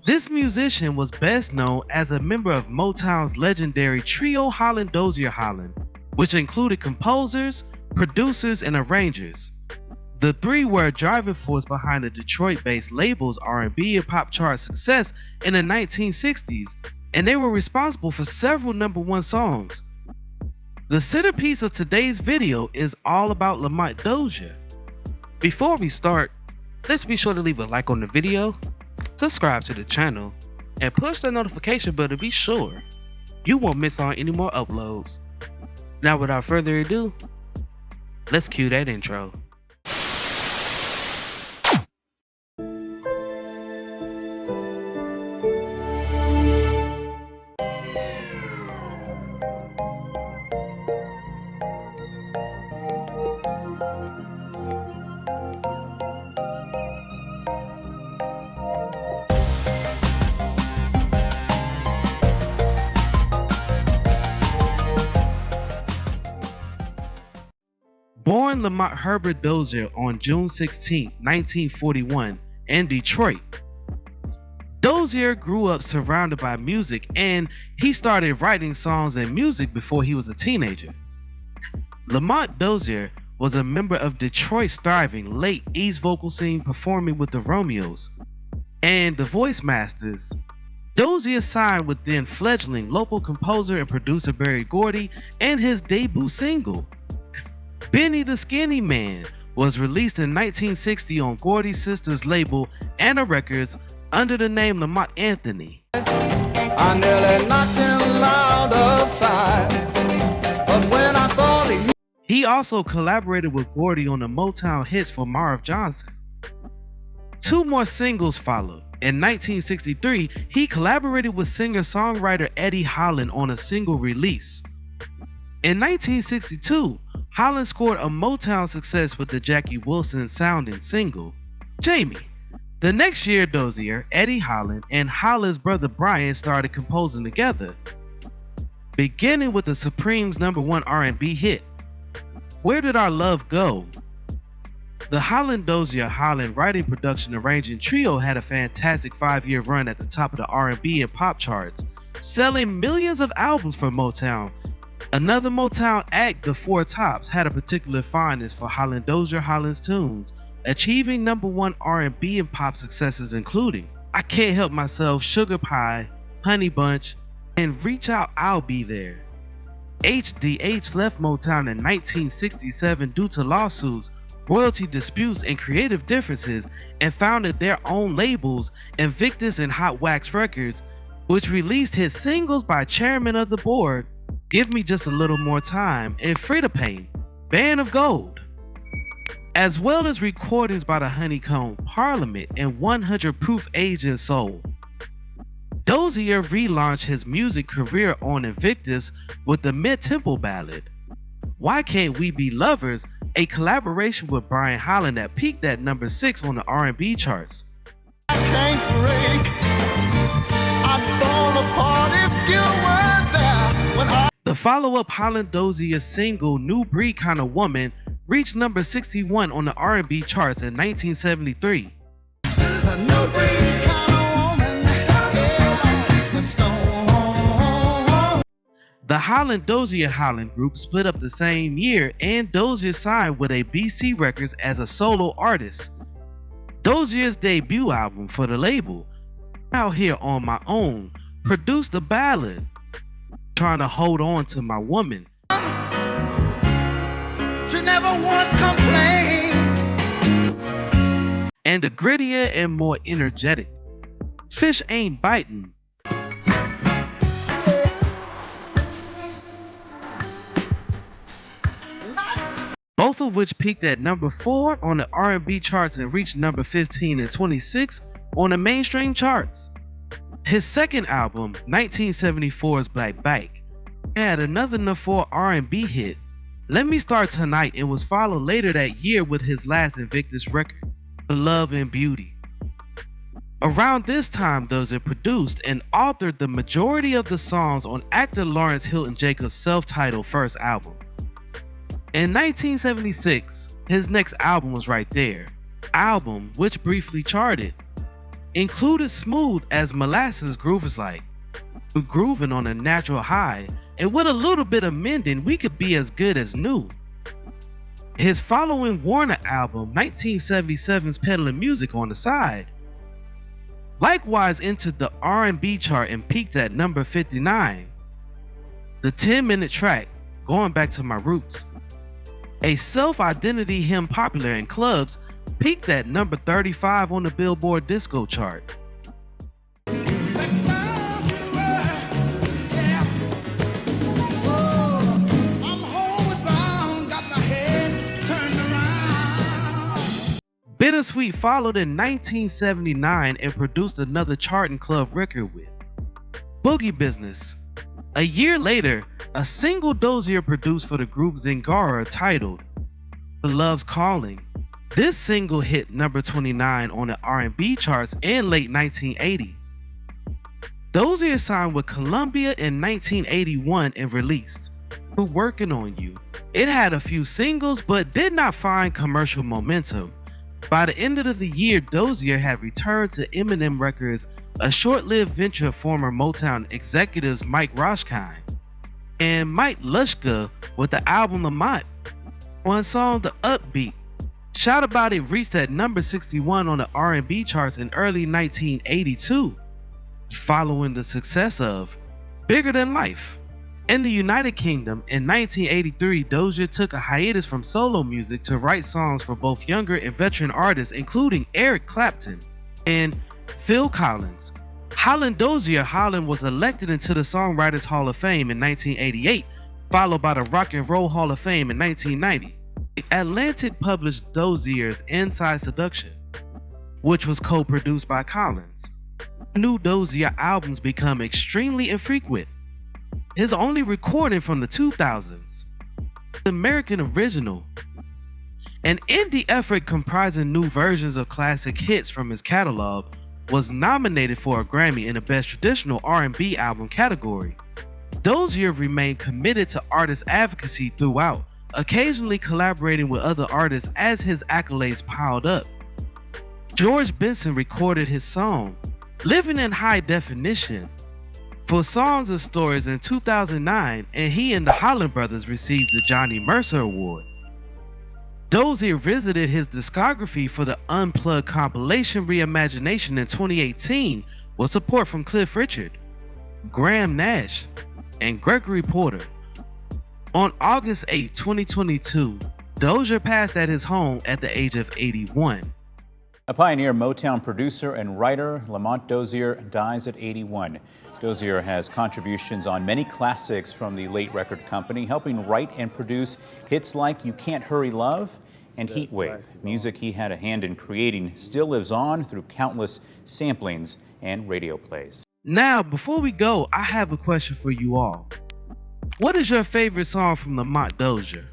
This musician was best known as a member of Motown's legendary trio Holland-Dozier-HOLLAND, which included composers, producers, and arrangers. The three were a driving force behind the Detroit-based label's R&B and pop chart success in the 1960s, and they were responsible for several #1 songs. The centerpiece of today's video is all about Lamont Dozier. Before we start, let's be sure to leave a like on the video, subscribe to the channel, and push the notification bell to be sure you won't miss on any more uploads. Now without further ado, let's cue that intro. Born Lamont Herbert Dozier on June 16, 1941 in Detroit, Dozier grew up surrounded by music, and he started writing songs and music before he was a teenager. Lamont Dozier was a member of Detroit's thriving late East vocal scene, performing with the Romeos and the Voice Masters. Dozier signed with then fledgling local composer and producer Berry Gordy, and his debut single, Benny the Skinny Man, was released in 1960 on Gordy's sister's label, Anna Records, under the name Lamont Anthony. I nearly knocked him out of sight, but when I thought he also collaborated with Gordy on the Motown hits for Marv Johnson. Two more singles followed. In 1963, he collaborated with singer-songwriter Eddie Holland on a single release. In 1962, Holland scored a Motown success with the Jackie Wilson sounding single, Jamie. The next year, Dozier, Eddie Holland, and Holland's brother Brian started composing together, beginning with the Supremes' #1 R&B hit, Where Did Our Love Go? The Holland-Dozier-HOLLAND writing, production, arranging trio had a fantastic 5-year run at the top of the R&B and pop charts, selling millions of albums for Motown. Another Motown act, the Four Tops, had a particular fondness for Holland-Dozier-HOLLAND's tunes, achieving #1 R&B and pop successes including I Can't Help Myself, Sugar Pie, Honey Bunch, and Reach Out, I'll Be There. HDH left Motown in 1967 due to lawsuits, royalty disputes, and creative differences, and founded their own labels, Invictus and Hot Wax Records, which released hit singles by chairman of the board, Give Me Just a Little More Time, and Frida Payne, Band of Gold, as well as recordings by the Honeycomb, Parliament, and 100 Proof Aged Soul. Dozier relaunched his music career on Invictus with the mid-tempo ballad, Why Can't We Be Lovers, a collaboration with Brian Holland that peaked at #6 on the R&B charts. I can't break, I'd fall apart if you weren't there when I The follow-up Holland-Dozier single, New Breed Kinda Woman, reached #61 on the R&B charts in 1973. no breed kind of woman, yeah, it's a stone. The Holland-Dozier-HOLLAND group split up the same year, and Dozier signed with ABC Records as a solo artist. Dozier's debut album for the label, Out Here on My Own, produced the ballad, Trying to Hold On to My Woman. She never once complained. And the grittier and more energetic, Fish Ain't Biting. Both of which peaked at #4 on the R&B charts and reached #15 and 26 on the mainstream charts. His second album, 1974's Black Bike, had another #4 R&B hit, Let Me Start Tonight, and was followed later that year with his last Invictus record, Love and Beauty. Around this time, Dozier produced and authored the majority of the songs on actor Lawrence Hilton Jacobs' self-titled first album. In 1976, his next album was Right There, album which briefly charted. included Smooth as Molasses Groove is like. We're grooving on a natural high, and with a little bit of mending, we could be as good as new. His following Warner album, 1977's Peddling Music on the Side, likewise entered the R&B chart and peaked at number 59. The 10-minute track, Going Back to My Roots, a self-identity hymn popular in clubs, peaked at number 35 on the Billboard Disco chart. Bittersweet followed in 1979 and produced another chart and club record with Boogie Business. A year later, a single Dozier produced for the group Zingara titled The Love's Calling. This single hit number 29 on the R&B charts in late 1980. Dozier signed with Columbia in 1981 and released We're Working on You. It had a few singles but did not find commercial momentum. By the end of the year, Dozier had returned to Eminem Records, a short-lived venture of former Motown executives Mike Roshkind and Mike Lushka with the album Lamont. One song, The Upbeat, Shout About It, reached at number 61 on the R&B charts in early 1982, following the success of Bigger Than Life. In the United Kingdom, in 1983, Dozier took a hiatus from solo music to write songs for both younger and veteran artists, including Eric Clapton and Phil Collins. HOLLAND-DOZIER-HOLLAND was elected into the Songwriters Hall of Fame in 1988, followed by the Rock and Roll Hall of Fame in 1990. Atlantic published Dozier's Inside Seduction, which was co-produced by Collins. New Dozier albums become extremely infrequent. His only recording from the 2000s, the American Original, an indie effort comprising new versions of classic hits from his catalog, was nominated for a Grammy in the Best Traditional R&B Album category. Dozier remained committed to artist advocacy throughout, occasionally collaborating with other artists as his accolades piled up. George Benson recorded his song, Living in High Definition, for Songs and Stories in 2009, and he and the Holland brothers received the Johnny Mercer Award. Dozier visited his discography for the Unplugged compilation reimagination in 2018 with support from Cliff Richard, Graham Nash, and Gregory Porter. On August 8, 2022, Dozier passed at his home at the age of 81. A pioneer Motown producer and writer, Lamont Dozier dies at 81. Dozier has contributions on many classics from the late record company, helping write and produce hits like You Can't Hurry Love and Heat Wave. Music he had a hand in creating still lives on through countless samplings and radio plays. Now, before we go, I have a question for you all. What is your favorite song from Lamont Dozier?